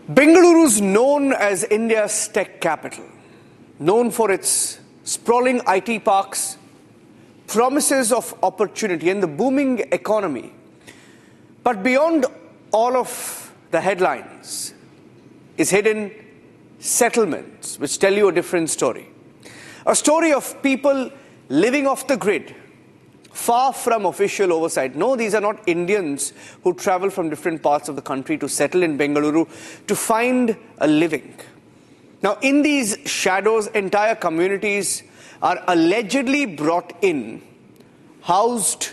Bengaluru is known as India's tech capital, known for its sprawling IT parks, promises of opportunity and the booming economy. But beyond all of the headlines is hidden settlements which tell you a different story. A story of people living off the grid, far from official oversight. No, these are not Indians who travel from different parts of the country to settle in Bengaluru to find a living. Now, in these shadows, entire communities are allegedly brought in, housed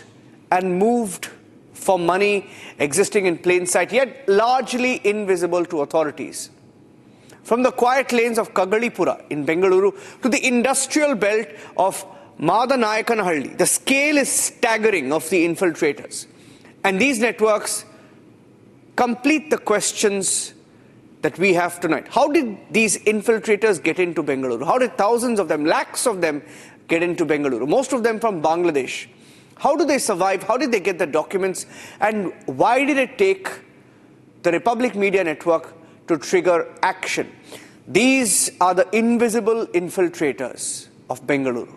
and moved for money, existing in plain sight, yet largely invisible to authorities. From the quiet lanes of Kagalipura in Bengaluru to the industrial belt of Madanayakanhalli, the scale is staggering of the infiltrators. And these networks complete the questions that we have tonight. How did these infiltrators get into Bengaluru? How did thousands of them, lakhs of them, get into Bengaluru? Most of them from Bangladesh. How do they survive? How did they get the documents? And why did it take the Republic Media Network to trigger action? These are the invisible infiltrators of Bengaluru.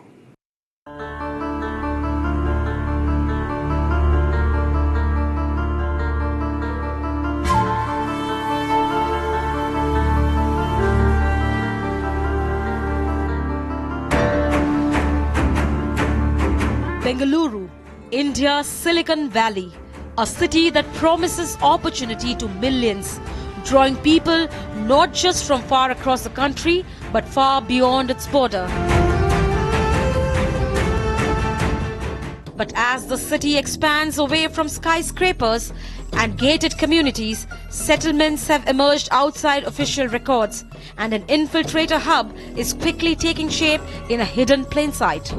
Bengaluru, India's Silicon Valley, a city that promises opportunity to millions, drawing people not just from far across the country, but far beyond its border. But as the city expands away from skyscrapers and gated communities, settlements have emerged outside official records, and an infiltrator hub is quickly taking shape in a hidden plain sight.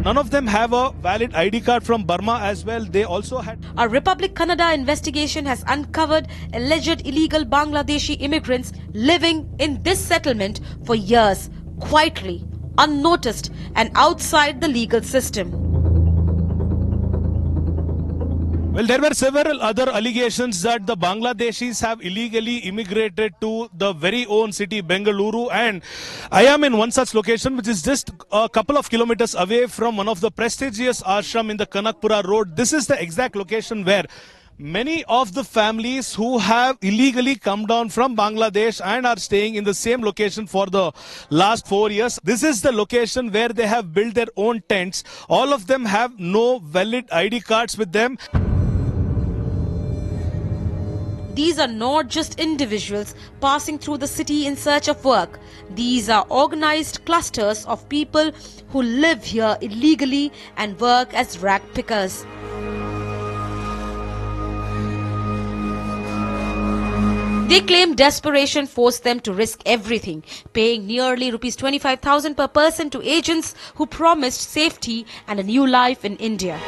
None of them have a valid ID card from Burma as well. They also had... A Republic Kannada investigation has uncovered alleged illegal Bangladeshi immigrants living in this settlement for years, quietly, unnoticed and outside the legal system. Well, there were several other allegations that the Bangladeshis have illegally immigrated to the very own city, Bengaluru. And I am in one such location, which is just a couple of kilometers away from one of the prestigious ashram in the Kanakpura road. This is the exact location where many of the families who have illegally come down from Bangladesh and are staying in the same location for the last 4 years. This is the location where they have built their own tents. All of them have no valid ID cards with them. These are not just individuals passing through the city in search of work. These are organized clusters of people who live here illegally and work as rag pickers. They claim desperation forced them to risk everything, paying nearly Rs 25,000 per person to agents who promised safety and a new life in India.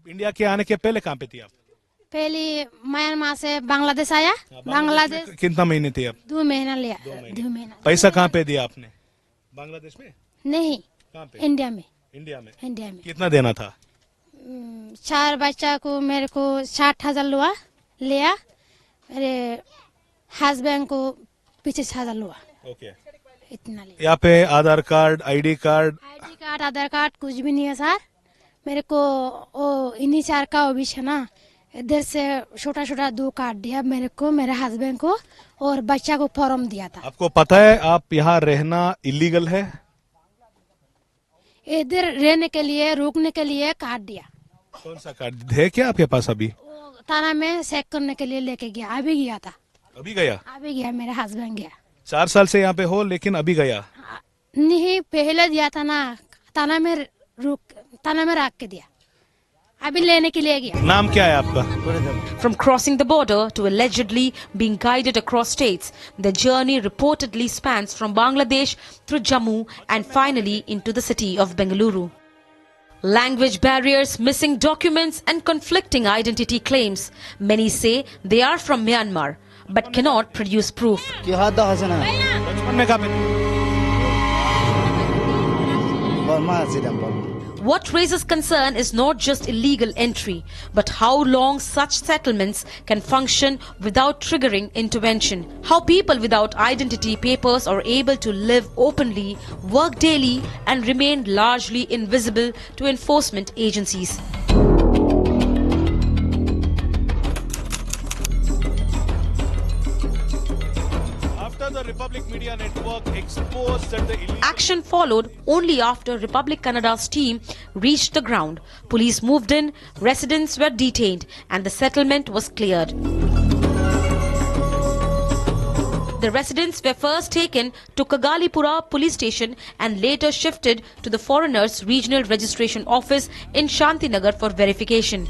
India के आने के पहले कहाँ पे थी आप? पहले Myanmar से बांग्लादेश आया। बांग्लादेश कितना महीने थे आप? 2 महीना लिया। 2 महीना। पैसा कहाँ पे दिया आपने? बांग्लादेश में? नहीं। कहाँ पे? इंडिया में। इंडिया में? इंडिया में। कितना देना था? 4 बच्चा को मेरे को 60,000 लिया। मेरे हस्बैंड को 25,000 लिया। ओके। इतना लिया। यहाँ पे आधार कार्ड, आईडी कार्ड, आधार कार्ड कुछ भी नहीं है सर। मेरे को वो इन्हीं 4 का ऑफिस है ना, इधर से छोटा छोटा 2 कार्ड दिया मेरे को, मेरे हस्बैंड को, और बच्चा को फॉर्म दिया था। आपको पता है आप यहाँ रहना इलीगल है? इधर रहने के लिए, रुकने के लिए कार्ड दिया। कौन सा कार्ड है क्या आपके पास? अभी थाना में चेक करने के लिए लेके गया। अभी गया था। अभी गया? अभी गया, मेरा हस्बैंड गया। 4 साल से यहाँ पे हो, लेकिन अभी गया नहीं? पहले दिया था ना, थाना में रख के दिया, अभी लेने के लिए गया। नाम क्या है आपका? From crossing the border to allegedly being guided across states, the journey reportedly spans from Bangladesh through Jammu and finally into the city of Bengaluru. Language barriers, missing documents and conflicting identity claims. Many say they are from Myanmar but cannot produce proof. What raises concern is not just illegal entry, but how long such settlements can function without triggering intervention. How people without identity papers are able to live openly, work daily, and remain largely invisible to enforcement agencies. The Republic Media Network exposed that the Action followed only after Republic Kannada's team reached the ground. Police moved in, residents were detained, and the settlement was cleared. The residents were first taken to Kagalipura police station and later shifted to the Foreigners Regional Registration Office in Shantinagar for verification.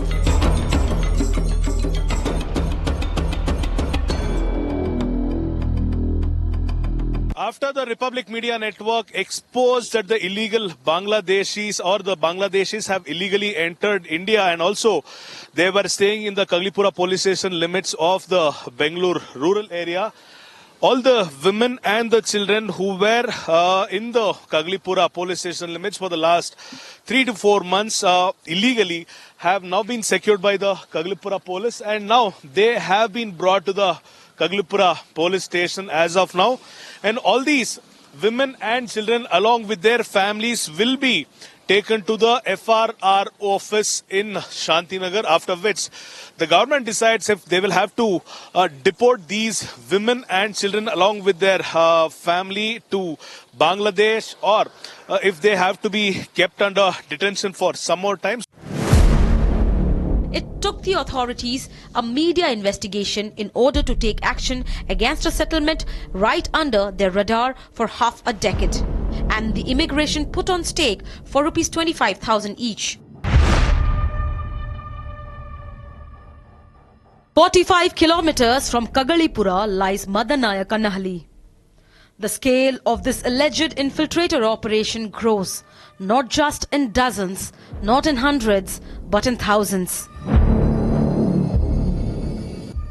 After the Republic Media Network exposed that the illegal Bangladeshis or the Bangladeshis have illegally entered India and also they were staying in the Kagalipura police station limits of the Bengaluru rural area, all the women and the children who were in the Kagalipura police station limits for the last 3 to 4 months illegally have now been secured by the Kagalipura police, and now they have been brought to the Kagalipura police station as of now. And all these women and children along with their families will be taken to the FRR office in Shantinagar, after which the government decides if they will have to deport these women and children along with their family to Bangladesh, or if they have to be kept under detention for some more time. It took the authorities a media investigation in order to take action against a settlement right under their radar for half a decade, and the immigration put on stake for rupees 25,000 each. 45 kilometers from Kagalipura lies Madanayakanahalli. The scale of this alleged infiltrator operation grows, not just in dozens, not in hundreds, but in thousands.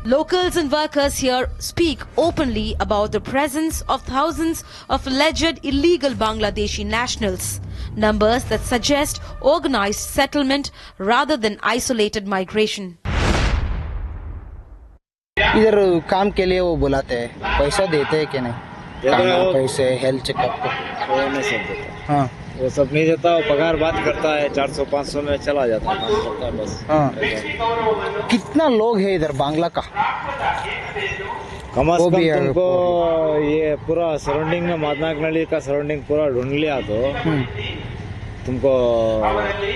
Locals and workers here speak openly about the presence of thousands of alleged illegal Bangladeshi nationals, numbers that suggest organized settlement rather than isolated migration. इधर काम के लिए वो बुलाते हैं, पैसा देते हैं कि नहीं? पैसे हेल्थ चेकअप को वो नहीं सब देता। हाँ वो सब नहीं देता, वो पगार बात करता है 400-500 में चला जाता है, काम करता है बस। हाँ कितना लोग है इधर बांग्ला का? कम से कम तुमको ये पूरा सराउंडिंग में मादनाकनली का सराउंडिंग पूरा ढूंढ लिया तो तुमको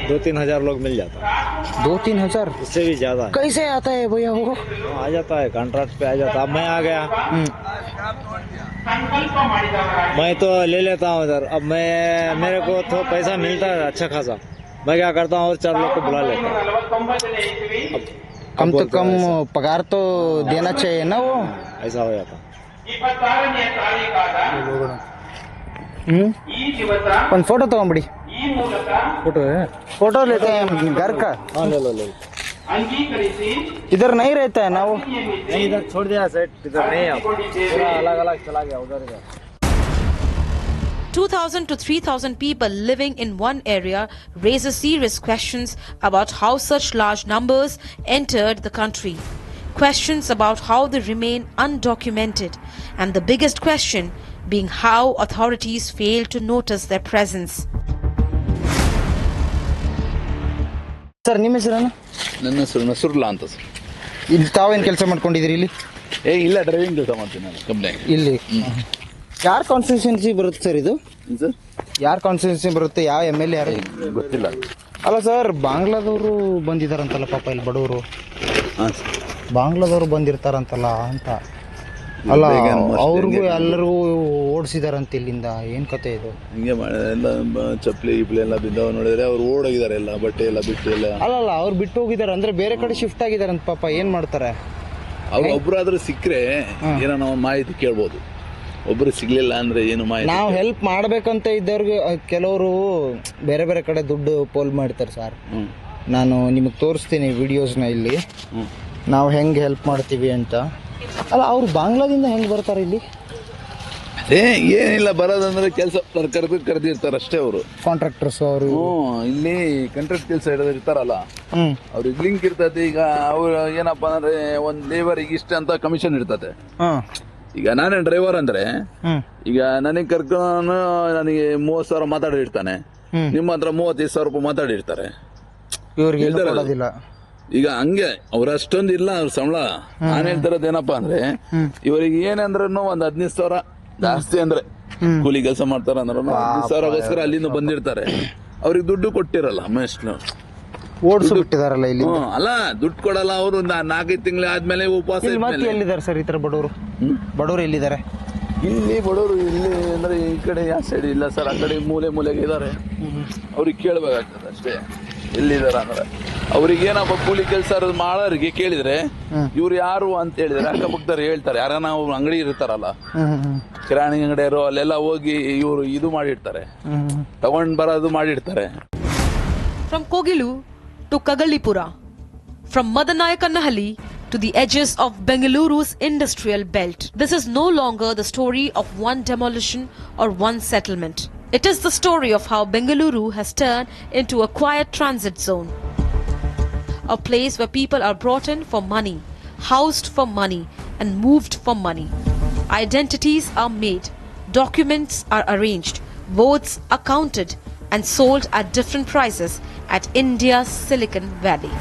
2-3 हजार लोग मिल जाता है। 2-3 हजार? उससे भी ज्यादा है। कैसे आता है भैया वो? आ जाता है, कॉन्ट्रैक्ट पे आ जाता है। अब मैं आ गया, मैं तो ले लेता हूँ इधर। अब मैं मेरे को तो पैसा मिलता है अच्छा खासा, मैं क्या करता हूँ और 4 लोग को बुला लेता हूँ। कम तो कम पगार तो देना चाहिए ना वो? ऐसा हो जाता। ಒಂದು ಫೋಟೋ ತಗೊಂಬಿಡಿ. फोटो है, फोटो लेते हैं घर का। हाँ ले लो। इधर नहीं रहता है ना वो? नहीं, इधर छोड़ दिया सेट, इधर नहीं है, पूरा अलग-अलग चला गया उधर। 2,000 to 3,000 people living in one area raises serious questions about how such large numbers entered the country. Questions about how they remain undocumented, and the biggest question being how authorities fail to notice their presence. Sir ನಿಮ್ಮ ಹೆಸರೇನು? ನನ್ನ ಹೆಸರು ನಸುರ್ಲಾ ಅಂತ sir. ಇಲ್ಲಿ ತಾವೇನು ಕೆಲಸ ಮಾಡ್ಕೊಂಡಿದ್ದೀರಿ ಇಲ್ಲಿ? ಇಲ್ಲ ಡ್ರೈವಿಂಗ್ ಕೆಲಸ ಮಾಡ್ತೀನಿ ನಾನು ಕಂಪ್ನಿ ಇಲ್ಲಿ. ಯಾರ್ ಕಾನ್ಸ್ಟಿಟ್ಯೂನ್ಸಿ ಬರುತ್ತೆ ಸರ್ ಇದು? ಸರ್ ಯಾರ್ ಕಾನ್ಸ್ಟಿಟ್ಯೂನ್ಸಿ ಬರುತ್ತೆ? ಯಾವ MLA ಯಾರು? ಗೊತ್ತಿಲ್ಲ. ಅಲ್ಲ ಸರ್, ಬಾಂಗ್ಲಾದವರು ಬಂದಿದಾರಂತಲ್ಲ ಪಾಪ ಇಲ್ಲಿ ಬಡವರು. ಹಾಂ ಬಾಂಗ್ಲಾದವರು ಬಂದಿರ್ತಾರಂತಲ್ಲ ಅಂತ. ಅಲ್ಲ ಅವ್ರಿಗೂ ಎಲ್ಲರಿಗೂ ಓಡಿಸಿದಾರಂತ ಇಲ್ಲಿಂದ, ಏನ್ ಕತೆ ಇದು? ಹಿಂಗೆ ಎಲ್ಲ ಚಪ್ಪಲಿ ಗಿಪ್ಲಿ ಎಲ್ಲ ಬಿದ್ದಾವ ನೋಡಿದ್ರೆ ಅವ್ರು ಓಡೋಗಿದ್ದಾರೆ, ಎಲ್ಲ ಬಟ್ಟೆ ಎಲ್ಲ ಬಿಟ್ಟು ಎಲ್ಲ. ಅಲ್ಲಲ್ಲ ಅವ್ರು ಬಿಟ್ಟು ಹೋಗಿದಾರೆ ಅಂದ್ರೆ ಬೇರೆ ಕಡೆ ಶಿಫ್ಟ್ ಆಗಿದಾರಂತ ಪಾಪ, ಏನ್ ಮಾಡ್ತಾರೆ? ಅವ್ರು ಒಬ್ರಾದ್ರೂ ಸಿಕ್ಕರೆ ಏನೋ ನಾವು ಮಾಹಿತಿ ಕೇಳ್ಬೋದು. ಒಬ್ರು ಸಿಗ್ಲಿಲ್ಲ ಅಂದ್ರೆ ಏನು ಮಾಹಿತಿ ನಾವು ಹೆಲ್ಪ್ ಮಾಡ್ಬೇಕಂತ ಇದ್ದವ್ರಿಗೆ ಕೆಲವರು ಬೇರೆ ಬೇರೆ ಕಡೆ ದುಡ್ಡು ಪೋಲ್ ಮಾಡ್ತಾರೆ ಸರ್. ನಾನು ನಿಮಗೆ ತೋರಿಸ್ತೀನಿ ವಿಡಿಯೋಸ್ನ ಇಲ್ಲಿ, ನಾವು ಹೆಂಗೆ ಹೆಲ್ಪ್ ಮಾಡ್ತೀವಿ ಅಂತ. ಅಲ್ಲ, ಅವ್ರು ಬಾಂಗ್ಲಾದಿಂದ ಹೆಂಗೆ ಬರ್ತಾರೆ ಇಲ್ಲಿ? ಏನಿಲ್ಲ, ಬರೋದಂದ್ರೆ ಕೆಲಸ ಕರೆದಿರ್ತಾರೆ ಅಷ್ಟೇ ಅವರು, ಕಾಂಟ್ರಾಕ್ಟರ್ಸ್ ಅವರು. ಇಲ್ಲಿ ಕಾಂಟ್ರಾಕ್ಟ್ ಕೆಲಸ ಇರ್ತಾರಲ್ಲ, ಅವ್ರಿಗೆ ಲಿಂಕ್ ಇರ್ತದೆ. ಈಗ ಅವ್ರು ಏನಪ್ಪಾ ಅಂದ್ರೆ ಒಂದ್ ಲೇಬರಿಗೆ ಇಷ್ಟ ಅಂತ ಕಮಿಷನ್ ಇರ್ತದೆ. ಈಗ ನಾನೇ ಡ್ರೈವರ್ ಅಂದ್ರೆ ಈಗ ನನಗೆ ಕರ್ಕೊಂಡು ನನಗೆ 30,000 ಮಾತಾಡಿರ್ತಾನೆ, ನಿಮ್ಮ ಹತ್ರ 35,000 ರೂಪಾಯಿ ಮಾತಾಡಿರ್ತಾರೆ. ಇವ್ರಿಗೆ ಈಗ ಹಂಗೆ ಅವ್ರ ಅಷ್ಟೊಂದು ಇಲ್ಲ ಅವ್ರ ಸಂಬಳ. ನಾನು ಹೇಳ್ತಿರೋದು ಏನಪ್ಪಾ ಅಂದ್ರೆ ಇವರಿಗೆ ಏನಂದ್ರೂ ಒಂದ್ 15,000 ಜಾಸ್ತಿ ಅಂದ್ರೆ ಕೂಲಿ ಕೆಲಸ ಮಾಡ್ತಾರ ಅಂದ್ರೆ 15,000ಗೋಸ್ಕರ ಅಲ್ಲಿಂದ ಬಂದಿರ್ತಾರೆ. ಅವ್ರಿಗೆ ದುಡ್ಡು ಕೊಟ್ಟಿರಲ್ಲ ಮೇಷ್ಟ್ರು, ಓಡಿಸಿ ಬಿಟ್ಟಿದಾರಲ್ಲ ಇಲ್ಲಿ. ಅಲ್ಲ, ದುಡ್ಡು ಕೊಡಲ್ಲ ಅವರು. 4-5 ತಿಂಗಳು ಆದ್ಮೇಲೆ ಉಪವಾಸ. ಎಲ್ಲಿದ್ದಾರೆ ಸರ್ ಈ ತರ ಬಡವರು? ಬಡವರು ಎಲ್ಲಿದ್ದಾರೆ ಇಲ್ಲಿ? ಬಡವರು ಇಲ್ಲಿ ಅಂದ್ರೆ ಈ ಕಡೆ ಯಾವ ಸೈಡ್ ಇಲ್ಲ ಸರ್, ಆ ಕಡೆ ಮೂಲೆಗೆ ಇದಾರೆ. ಅವ್ರಿಗೆ ಕೇಳ್ಬೇಕಾಗ್ತದೆ ಅಷ್ಟೇ ಎಲ್ಲಿದಾರ ಅಂದ್ರೆ. ಅವ್ರಿಗೆ ಏನಪ್ಪ ಕೂಲಿ ಕೆಲಸ ಮಾಡೋರಿಗೆ ಕೇಳಿದ್ರೆ ಇವ್ರು ಯಾರು ಅಂತ ಹೇಳಿದ್ರೆ ಅಕ್ಕಪಕ್ಕದವ್ರು ಹೇಳ್ತಾರೆ. ಯಾರ ನಾವು ಅಂಗಡಿ ಇರ್ತಾರಲ್ಲ, ಕಿರಾಣಿ ಅಂಗಡಿಯರು, ಅಲ್ಲೆಲ್ಲ ಹೋಗಿ ಇವರು ಇದು ಮಾಡಿರ್ತಾರೆ, ತಗೊಂಡ್ ಬರೋದು ಮಾಡಿರ್ತಾರೆ. From Kogilu to Kagalipura, from Madanayakanahalli to the edges of Bengaluru's industrial belt. This is no longer the story of one demolition or one settlement. It is the story of how Bengaluru has turned into a quiet transit zone. A place where people are brought in for money, housed for money, and moved for money. Identities are made, documents are arranged, votes are counted and sold at different prices at India's Silicon Valley.